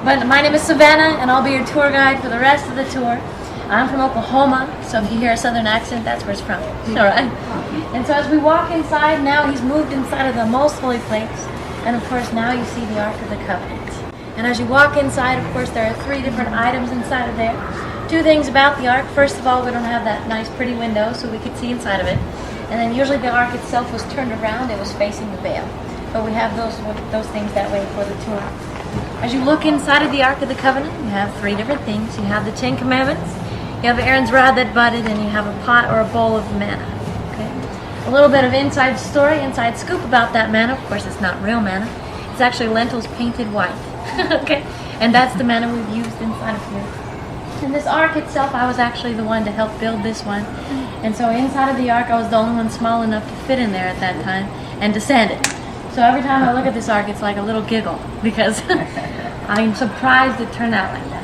But my name is Savannah, and I'll be your tour guide for the rest of the tour. I'm from Oklahoma, so if you hear a southern accent, that's where it's from. All right. And so as we walk inside, now he's moved inside of the most holy place. And of course, now you see the Ark of the Covenant. And as you walk inside, of course, there are 3 different items inside of there. 2 things about the Ark. First of all, we don't have that nice pretty window, so we could see inside of it. And then usually the Ark itself was turned around, it was facing the veil. But we have those things that way for the tour. As you look inside of the Ark of the Covenant, you have 3 different things. You have the 10 Commandments, you have Aaron's rod that budded, and you have a pot or a bowl of manna. Okay? A little bit of inside story, inside scoop about that manna. Of course, it's not real manna. It's actually lentils painted white. Okay? And that's the manna we've used inside of here. And this Ark itself, I was actually the one to help build this one. And so inside of the Ark, I was the only one small enough to fit in there at that time and to sand it. So every time I look at this Ark, it's like a little giggle because I'm surprised it turned out like that.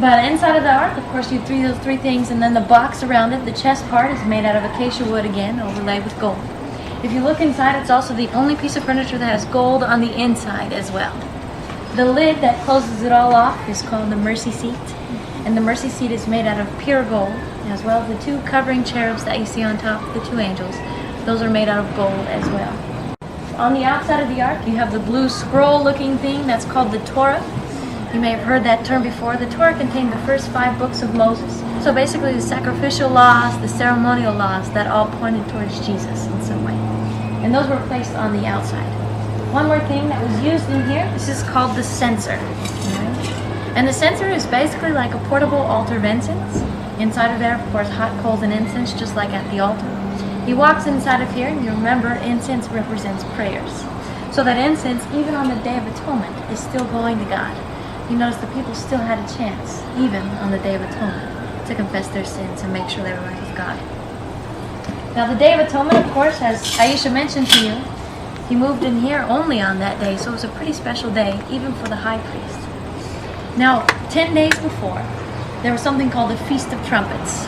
But inside of the Ark, of course, you have those 3 things, and then the box around it, the chest part, is made out of acacia wood again, overlaid with gold. If you look inside, it's also the only piece of furniture that has gold on the inside as well. The lid that closes it all off is called the mercy seat, and the mercy seat is made out of pure gold, as well as the 2 covering cherubs that you see on top, the 2 angels. Those are made out of gold as well. On the outside of the Ark, you have the blue scroll-looking thing that's called the Torah. You may have heard that term before. The Torah contained the first 5 books of Moses. So basically the sacrificial laws, the ceremonial laws that all pointed towards Jesus in some way. And those were placed on the outside. One more thing that was used in here, this is called the censer. And the censer is basically like a portable altar of incense. Inside of there, of course, hot coals and incense, just like at the altar. He walks inside of here, and you remember incense represents prayers. So that incense, even on the Day of Atonement, is still going to God. You notice the people still had a chance, even on the Day of Atonement, to confess their sins and make sure they were right with God. Now the Day of Atonement, of course, as Aisha mentioned to you, he moved in here only on that day, so it was a pretty special day, even for the high priest. Now, 10 days before, there was something called the Feast of Trumpets.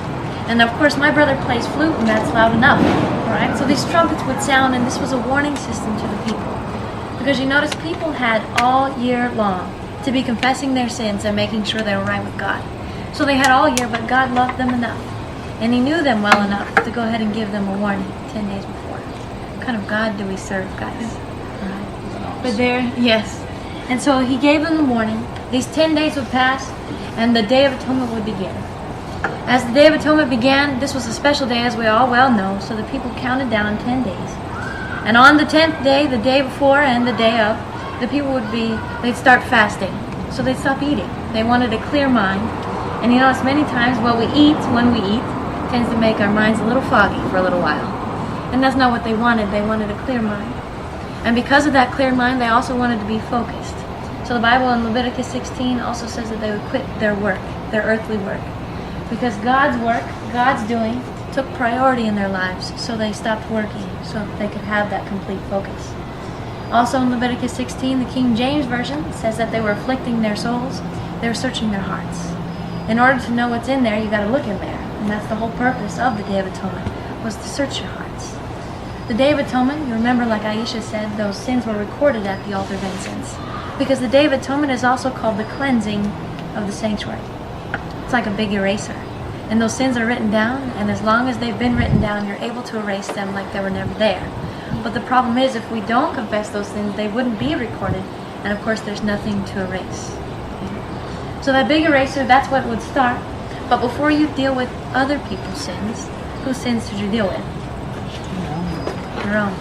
And of course, my brother plays flute, and that's loud enough. Alright, so these trumpets would sound, and this was a warning system to the people. Because you notice people had all year long to be confessing their sins and making sure they were right with God. So they had all year, but God loved them enough. And he knew them well enough to go ahead and give them a warning 10 days before. What kind of God do we serve, guys? Alright. But there, yes. And so he gave them the warning. These 10 days would pass, and the Day of Atonement would begin. As the Day of Atonement began, this was a special day, as we all well know, so the people counted down 10 days. And on the 10th day, the day before and the day of, the people they'd start fasting. So they'd stop eating. They wanted a clear mind. And you notice many times when we eat, tends to make our minds a little foggy for a little while. And that's not what they wanted. They wanted a clear mind. And because of that clear mind, they also wanted to be focused. So the Bible in Leviticus 16 also says that they would quit their work, their earthly work. Because God's work, God's doing, took priority in their lives, so they stopped working, so they could have that complete focus. Also in Leviticus 16, the King James Version says that they were afflicting their souls, they were searching their hearts. In order to know what's in there, you got to look in there. And that's the whole purpose of the Day of Atonement, was to search your hearts. The Day of Atonement, you remember, like Aisha said, those sins were recorded at the altar of incense. Because the Day of Atonement is also called the cleansing of the sanctuary. It's like a big eraser. And those sins are written down, and as long as they've been written down, you're able to erase them like they were never there. But the problem is, if we don't confess those sins, they wouldn't be recorded, and of course there's nothing to erase. So that big eraser, that's what would start. But before you deal with other people's sins, whose sins should you deal with? Your own.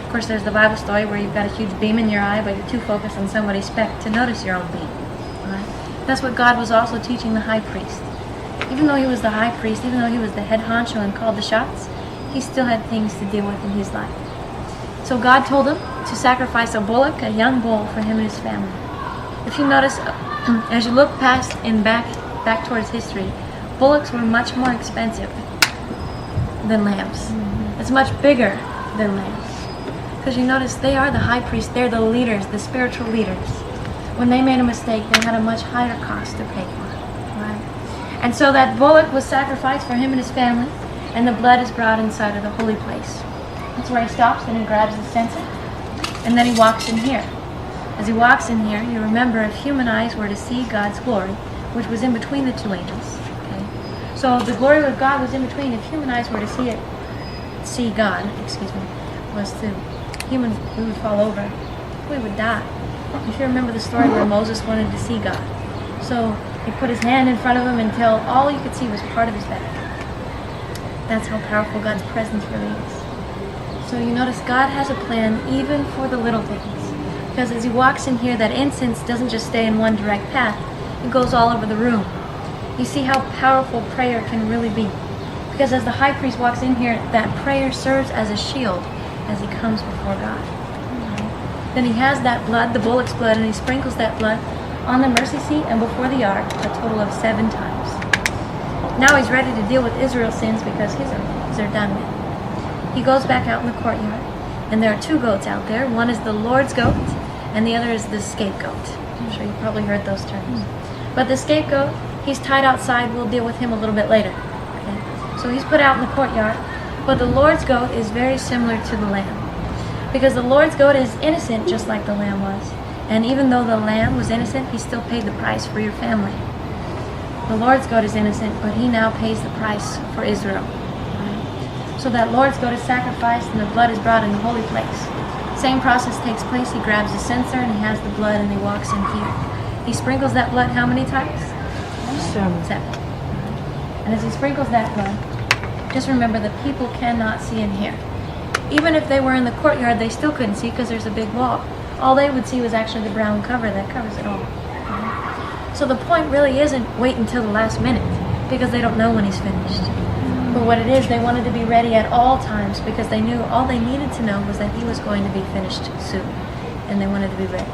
Of course, there's the Bible story where you've got a huge beam in your eye, but you're too focused on somebody's speck to notice your own beam. Right? That's what God was also teaching the high priest. Even though he was the high priest, even though he was the head honcho and called the shots, he still had things to deal with in his life. So God told him to sacrifice a bullock, a young bull, for him and his family. If you notice, as you look past and back towards history, bullocks were much more expensive than lambs. It's much bigger than lambs. Because you notice they are the high priest, they're the leaders, the spiritual leaders. When they made a mistake, they had a much higher cost to pay for. Right? And so that bullock was sacrificed for him and his family, and the blood is brought inside of the holy place. That's where he stops and he grabs the censer, and then he walks in here. As he walks in here, you remember if human eyes were to see God's glory, which was in between the two angels. Okay? So the glory of God was in between. If human eyes were to see God, was to human, we would fall over. We would die. If you remember the story where Moses wanted to see God. So he put his hand in front of him until all you could see was part of his back. That's how powerful God's presence really is. So you notice God has a plan even for the little things. Because as he walks in here, that incense doesn't just stay in one direct path. It goes all over the room. You see how powerful prayer can really be. Because as the high priest walks in here, that prayer serves as a shield as he comes before God. Then he has that blood, the bullock's blood, and he sprinkles that blood on the mercy seat and before the ark a total of 7 times. Now he's ready to deal with Israel's sins because his are done with. He goes back out in the courtyard, and there are 2 goats out there. One is the Lord's goat, and the other is the scapegoat. I'm sure you probably heard those terms. But the scapegoat, he's tied outside. We'll deal with him a little bit later. Okay? So he's put out in the courtyard, but the Lord's goat is very similar to the lamb. Because the Lord's goat is innocent just like the lamb was. And even though the lamb was innocent, he still paid the price for your family. The Lord's goat is innocent, but he now pays the price for Israel. So that Lord's goat is sacrificed and the blood is brought in the holy place. Same process takes place. He grabs a censer and he has the blood and he walks in here. He sprinkles that blood how many times? 7. And as he sprinkles that blood, just remember the people cannot see in here. Even if they were in the courtyard, they still couldn't see because there's a big wall. All they would see was actually the brown cover that covers it all. So the point really isn't wait until the last minute because they don't know when he's finished. But what it is, they wanted to be ready at all times because they knew all they needed to know was that he was going to be finished soon. And they wanted to be ready.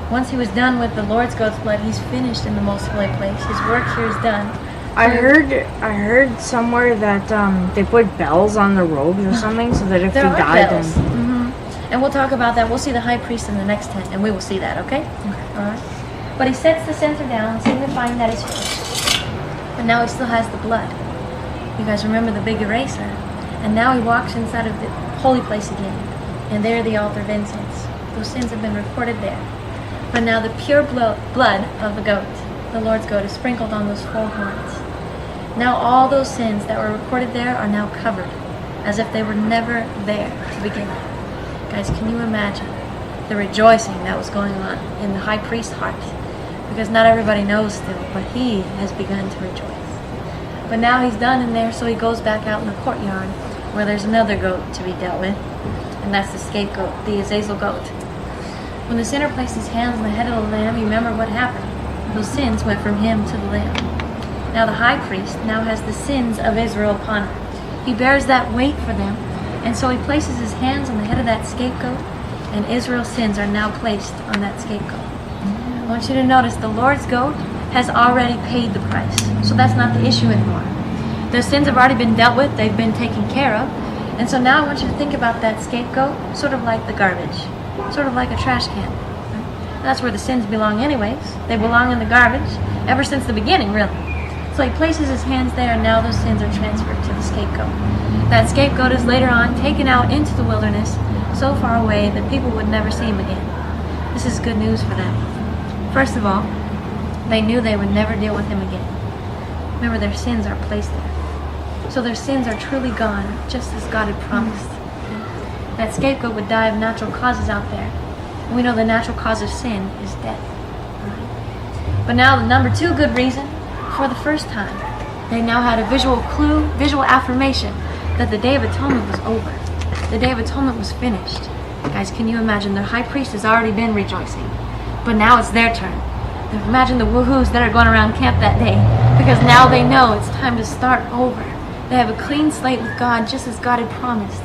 Once he was done with the Lord's goat's blood, he's finished in the most holy place. His work here is done. I heard somewhere that they put bells on the robes or something so that if there you are died, bells. then And we'll talk about that. We'll see the high priest in the next tent, and we will see that. Okay? All right. But he sets the censer down, signifying that he's finished. But now he still has the blood. You guys remember the big eraser? And now he walks inside of the holy place again, and there the altar of incense. Those sins have been recorded there. But now the pure blood of the goat, the Lord's goat, is sprinkled on those 4 horns. Now all those sins that were recorded there are now covered, as if they were never there to begin with. Guys, can you imagine the rejoicing that was going on in the high priest's heart? Because not everybody knows still, but he has begun to rejoice. But now he's done in there, so he goes back out in the courtyard where there's another goat to be dealt with, and that's the scapegoat, the Azazel goat. When the sinner placed his hands on the head of the lamb, you remember what happened. Those sins went from him to the lamb. Now the high priest now has the sins of Israel upon him. He bears that weight for them, and so he places his hands on the head of that scapegoat, and Israel's sins are now placed on that scapegoat. I want you to notice the Lord's goat has already paid the price, so that's not the issue anymore. Those sins have already been dealt with, they've been taken care of, and so now I want you to think about that scapegoat sort of like the garbage, sort of like a trash can. Right? That's where the sins belong anyways. They belong in the garbage ever since the beginning, really. So he places his hands there, and now those sins are transferred to the scapegoat. That scapegoat is later on taken out into the wilderness so far away that people would never see him again. This is good news for them. First of all, they knew they would never deal with him again. Remember, their sins are placed there. So their sins are truly gone, just as God had promised. That scapegoat would die of natural causes out there. And we know the natural cause of sin is death. But now the number 2 good reason, for the first time, they now had a visual clue, visual affirmation that the Day of Atonement was over. The Day of Atonement was finished. Guys, can you imagine? Their high priest has already been rejoicing. But now it's their turn. Imagine the woohoos that are going around camp that day, because now they know it's time to start over. They have a clean slate with God, just as God had promised.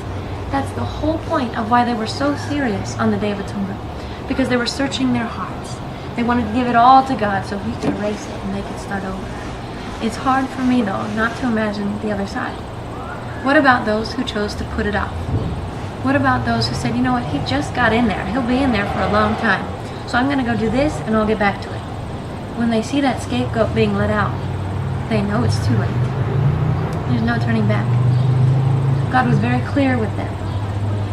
That's the whole point of why they were so serious on the Day of Atonement, because they were searching their hearts. They wanted to give it all to God so he could erase it and they could start over. It's hard for me, though, not to imagine the other side. What about those who chose to put it off? What about those who said, you know what, he just got in there. He'll be in there for a long time. So I'm going to go do this and I'll get back to it. When they see that scapegoat being let out, they know it's too late. There's no turning back. God was very clear with them.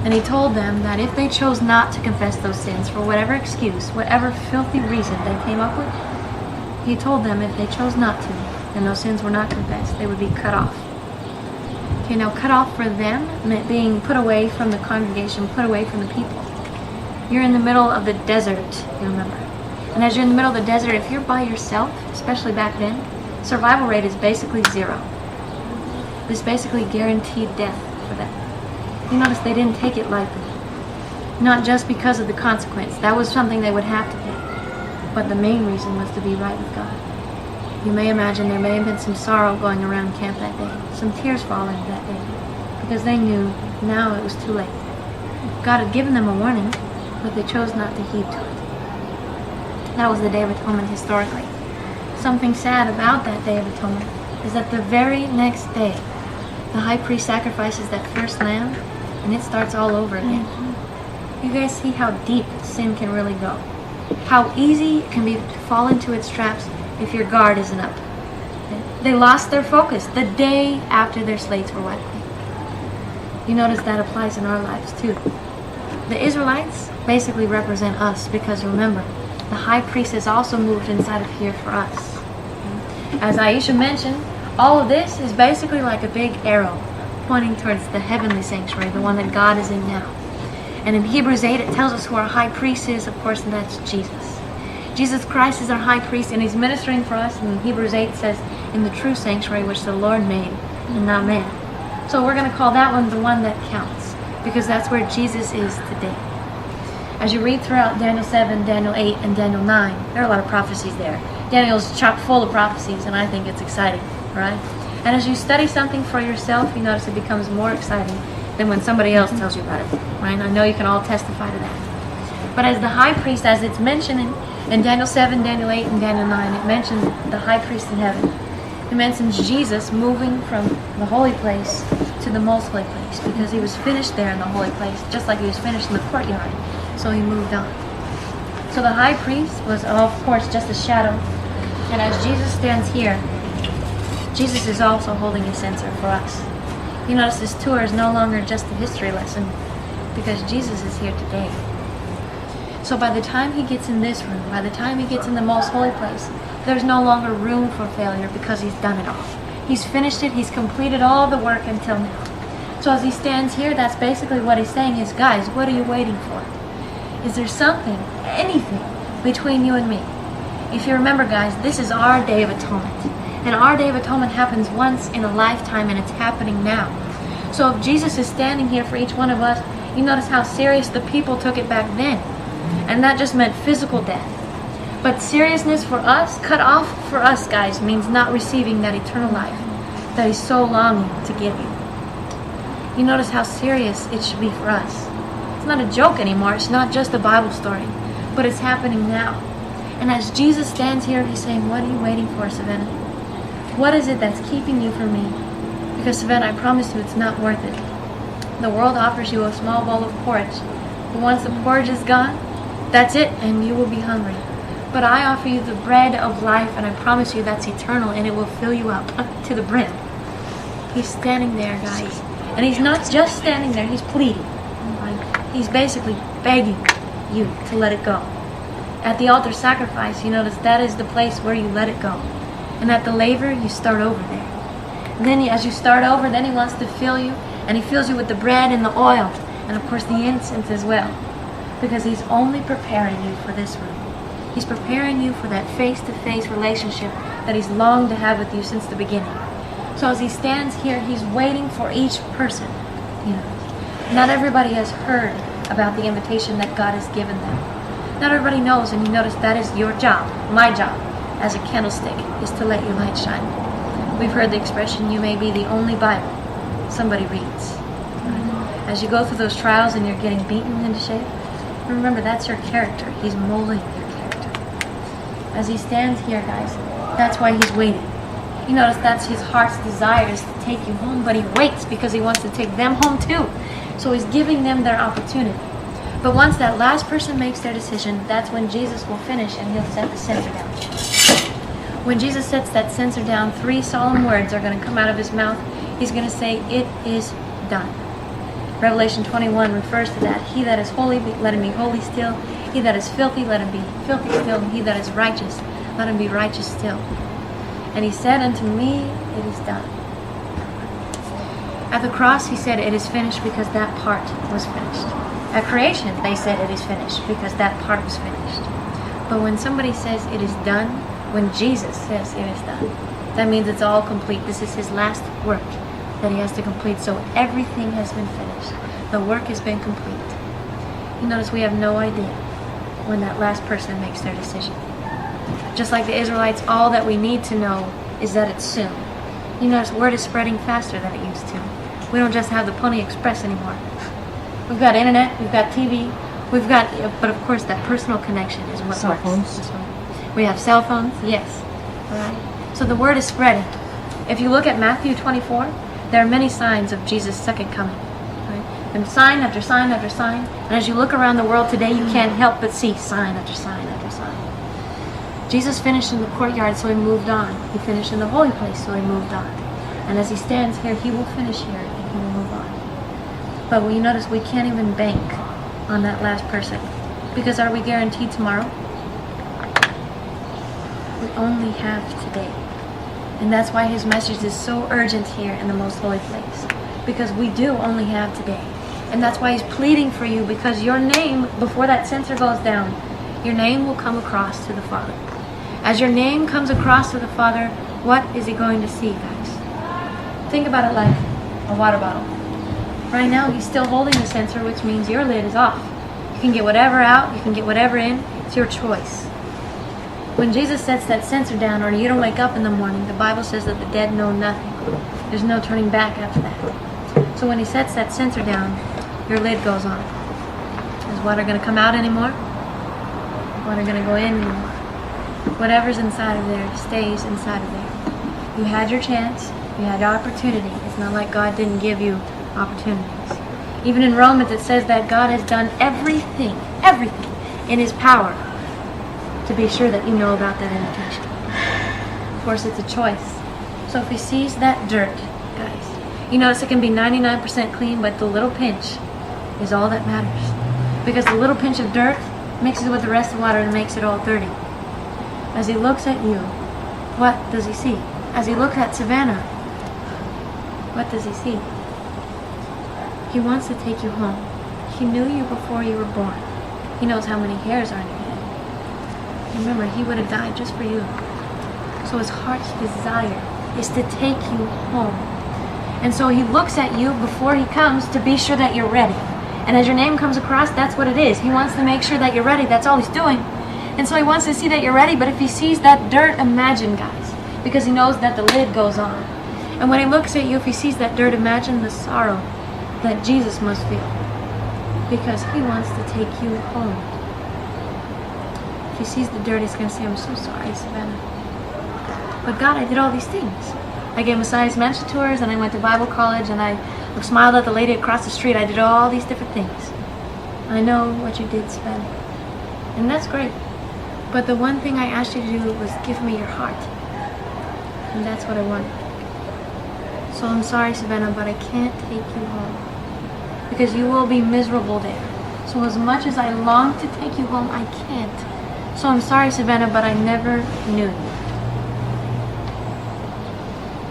And he told them that if they chose not to confess those sins for whatever excuse, whatever filthy reason they came up with, he told them if they chose not to, and those sins were not confessed, they would be cut off. Okay, now cut off for them meant being put away from the congregation, put away from the people. You're in the middle of the desert, you remember. And as you're in the middle of the desert, if you're by yourself, especially back then, survival rate is basically 0. It's basically guaranteed death for them. You notice they didn't take it lightly. Not just because of the consequence. That was something they would have to pay. But the main reason was to be right with God. You may imagine there may have been some sorrow going around camp that day. Some tears falling that day. Because they knew now it was too late. God had given them a warning, but they chose not to heed to it. That was the Day of Atonement historically. Something sad about that Day of Atonement is that the very next day, the high priest sacrifices that first lamb, and it starts all over again. You guys see how deep sin can really go. How easy it can be to fall into its traps if your guard isn't up. They lost their focus the day after their slates were wiped clean. You notice that applies in our lives too. The Israelites basically represent us because remember, the high priest has also moved inside of here for us. As Aisha mentioned, all of this is basically like a big arrow pointing towards the heavenly sanctuary, the one that God is in now. And in Hebrews 8 it tells us who our high priest is, of course, and that's Jesus. Jesus Christ is our high priest and he's ministering for us, and Hebrews 8 says, in the true sanctuary which the Lord made and not man. So we're going to call that one the one that counts, because that's where Jesus is today. As you read throughout Daniel 7, Daniel 8, and Daniel 9, there are a lot of prophecies there. Daniel's chock full of prophecies, and I think it's exciting, right? And as you study something for yourself, you notice it becomes more exciting than when somebody else tells you about it, right? I know you can all testify to that. But as the high priest, as it's mentioned in Daniel 7, Daniel 8, and Daniel 9, it mentions the high priest in heaven. It mentions Jesus moving from the holy place to the most holy place because he was finished there in the holy place, just like he was finished in the courtyard. So he moved on. So the high priest was, of course, just a shadow. And as Jesus stands here, Jesus is also holding a censer for us. You notice this tour is no longer just a history lesson because Jesus is here today. So by the time he gets in this room, by the time he gets in the most holy place, there's no longer room for failure because he's done it all. He's finished it. He's completed all the work until now. So as he stands here, that's basically what he's saying is, guys, what are you waiting for? Is there something, anything, between you and me? If you remember, guys, this is our Day of Atonement. And our Day of Atonement happens once in a lifetime, and it's happening now. So if Jesus is standing here for each one of us, you notice how serious the people took it back then. And that just meant physical death. But seriousness for us, cut off for us, guys, means not receiving that eternal life that he's so longing to give you. You notice how serious it should be for us. It's not a joke anymore. It's not just a Bible story, but it's happening now. And as Jesus stands here, he's saying, what are you waiting for, Savannah? What is it that's keeping you from me? Because, Savannah, I promise you it's not worth it. The world offers you a small bowl of porridge. But once the porridge is gone, that's it, and you will be hungry. But I offer you the bread of life, and I promise you that's eternal, and it will fill you up to the brim. He's standing there, guys. And he's not just standing there, he's pleading. He's basically begging you to let it go. At the altar sacrifice, you notice that is the place where you let it go. And at the laver, you start over there. And then as you start over, then he wants to fill you, and he fills you with the bread and the oil, and of course the incense as well. Because he's only preparing you for this room. He's preparing you for that face-to-face relationship that he's longed to have with you since the beginning. So as he stands here, he's waiting for each person. You know, not everybody has heard about the invitation that God has given them. Not everybody knows, and you notice that is your job, my job, as a candlestick, is to let your light shine. We've heard the expression, you may be the only Bible somebody reads. As you go through those trials and you're getting beaten into shape, remember that's your character. He's molding your character. As he stands here, guys, that's why he's waiting. You notice that's his heart's desire is to take you home, but he waits because he wants to take them home too. So he's giving them their opportunity. But once that last person makes their decision, that's when Jesus will finish and he'll set the censer down. When Jesus sets that censer down, 3 solemn words are going to come out of his mouth. He's going to say, it is done. Revelation 21 refers to that. He that is holy, let him be holy still. He that is filthy, let him be filthy still. And he that is righteous, let him be righteous still. And he said unto me, it is done. At the cross, he said, it is finished, because that part was finished. At creation, they said it is finished because that part was finished. But when somebody says it is done, when Jesus says it is done, that means it's all complete. This is his last work that he has to complete. So everything has been finished. The work has been complete. You notice we have no idea when that last person makes their decision. Just like the Israelites, all that we need to know is that it's soon. You notice word is spreading faster than it used to. We don't just have the Pony Express anymore. We've got internet, we've got TV, we've got, but of course that personal connection is what Cell works. phones. We have cell phones, yes. All right. So the word is spreading. If you look at Matthew 24, there are many signs of Jesus' second coming. Right? And sign after sign after sign. And as you look around the world today, you can't help but see sign after sign after sign. Jesus finished in the courtyard, so he moved on. He finished in the holy place, so he moved on. And as he stands here, he will finish here and he will move on. But you notice we can't even bank on that last person. Because are we guaranteed tomorrow? We only have today. And that's why his message is so urgent here in the most holy place. Because we do only have today. And that's why he's pleading for you, because your name, before that censer goes down, your name will come across to the Father. As your name comes across to the Father, what is he going to see, guys? Think about it like a water bottle. Right now, he's still holding the censer, which means your lid is off. You can get whatever out, you can get whatever in. It's your choice. When Jesus sets that censer down, or you don't wake up in the morning, the Bible says that the dead know nothing. There's no turning back after that. So when he sets that censer down, your lid goes on. Is water going to come out anymore? Water going to go in anymore? Whatever's inside of there stays inside of there. You had your chance. You had opportunity. It's not like God didn't give you opportunities. Even in Romans it says that God has done everything in his power to be sure that you know about that invitation. Of course, it's a choice. So if he sees that dirt, guys, you notice it can be 99% clean, but the little pinch is all that matters. Because the little pinch of dirt mixes with the rest of the water and makes it all dirty. As he looks at you, what does he see? As he looks at Savannah, what does he see? He wants to take you home. He knew you before you were born. He knows how many hairs are in your head. Remember, he would have died just for you. So his heart's desire is to take you home. And so he looks at you before he comes to be sure that you're ready. And as your name comes across, that's what it is. He wants to make sure that you're ready. That's all he's doing. And so he wants to see that you're ready. But if he sees that dirt, imagine, guys, because he knows that the lid goes on. And when he looks at you, if he sees that dirt, imagine the sorrow that Jesus must feel, because he wants to take you home. If he sees the dirt, he's going to say, I'm so sorry, Savannah. But God, I did all these things. I gave Messiah's Mansion tours, and I went to Bible college, and I smiled at the lady across the street. I did all these different things. I know what you did, Savannah. And that's great. But the one thing I asked you to do was give me your heart. And that's what I wanted. So I'm sorry, Savannah, but I can't take you home. Because you will be miserable there. So as much as I long to take you home, I can't. So I'm sorry, Savannah, but I never knew you.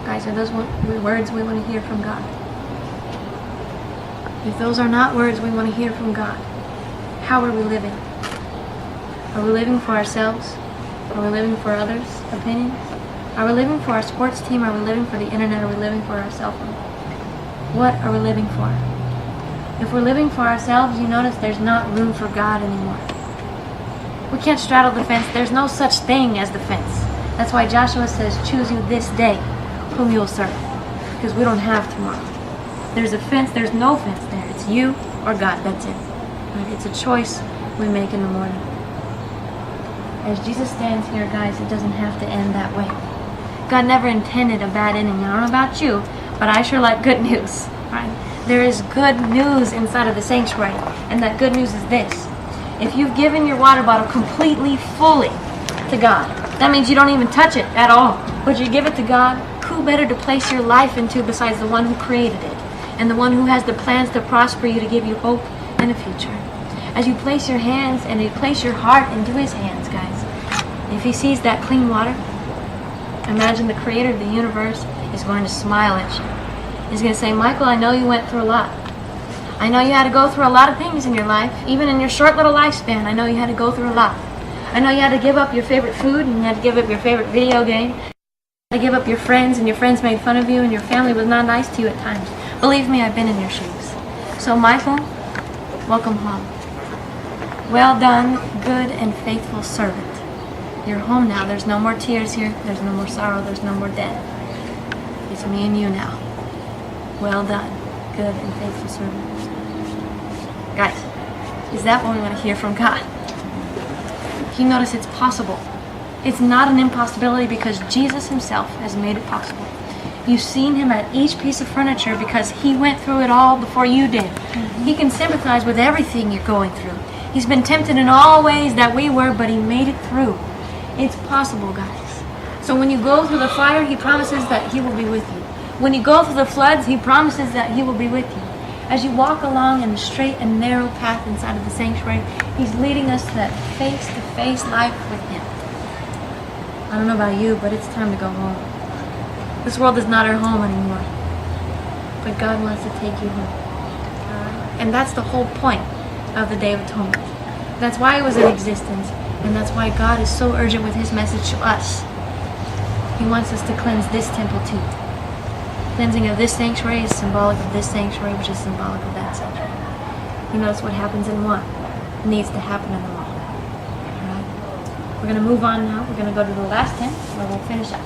Guys, are those words we want to hear from God? If those are not words we want to hear from God, how are we living? Are we living for ourselves? Are we living for others' opinions? Are we living for our sports team? Are we living for the internet? Are we living for our cell phone? What are we living for? If we're living for ourselves, you notice there's not room for God anymore. We can't straddle the fence. There's no such thing as the fence. That's why Joshua says, choose you this day whom you'll serve. Because we don't have tomorrow. There's a fence. There's no fence there. It's you or God. That's it. Right? It's a choice we make in the morning. As Jesus stands here, guys, it doesn't have to end that way. God never intended a bad ending. I don't know about you, but I sure like good news. Right? There is good news inside of the sanctuary, and that good news is this. If you've given your water bottle completely, fully to God, that means you don't even touch it at all, but you give it to God, who better to place your life into besides the one who created it? and the one who has the plans to prosper you, to give you hope and a future. As you place your hands and you place your heart into his hands, guys, if he sees that clean water, imagine the creator of the universe is going to smile at you. He's going to say, Michael, I know you went through a lot. I know you had to go through a lot of things in your life, even in your short little lifespan. I know you had to go through a lot. I know you had to give up your favorite food, and you had to give up your favorite video game. You had to give up your friends, and your friends made fun of you, and your family was not nice to you at times. Believe me, I've been in your shoes. So, Michael, welcome home. Well done, good and faithful servant. You're home now. There's no more tears here. There's no more sorrow. There's no more death. It's me and you now. Well done, good and faithful servant. Guys, is that what we want to hear from God? You notice it's possible. It's not an impossibility because Jesus himself has made it possible. You've seen him at each piece of furniture because he went through it all before you did. He can sympathize with everything you're going through. He's been tempted in all ways that we were, but he made it through. It's possible, guys. So when you go through the fire, he promises that he will be with you. When you go through the floods, he promises that he will be with you. As you walk along in the straight and narrow path inside of the sanctuary, he's leading us to that face-to-face life with him. I don't know about you, but it's time to go home. This world is not our home anymore. But God wants to take you home. And that's the whole point of the Day of Atonement. That's why it was in existence. And that's why God is so urgent with his message to us. He wants us to cleanse this temple too. Cleansing of this sanctuary is symbolic of this sanctuary, which is symbolic of that sanctuary. You notice what happens in one needs to happen in them all. Alright? We're going to move on now. We're going to go to the last tent where we'll finish up.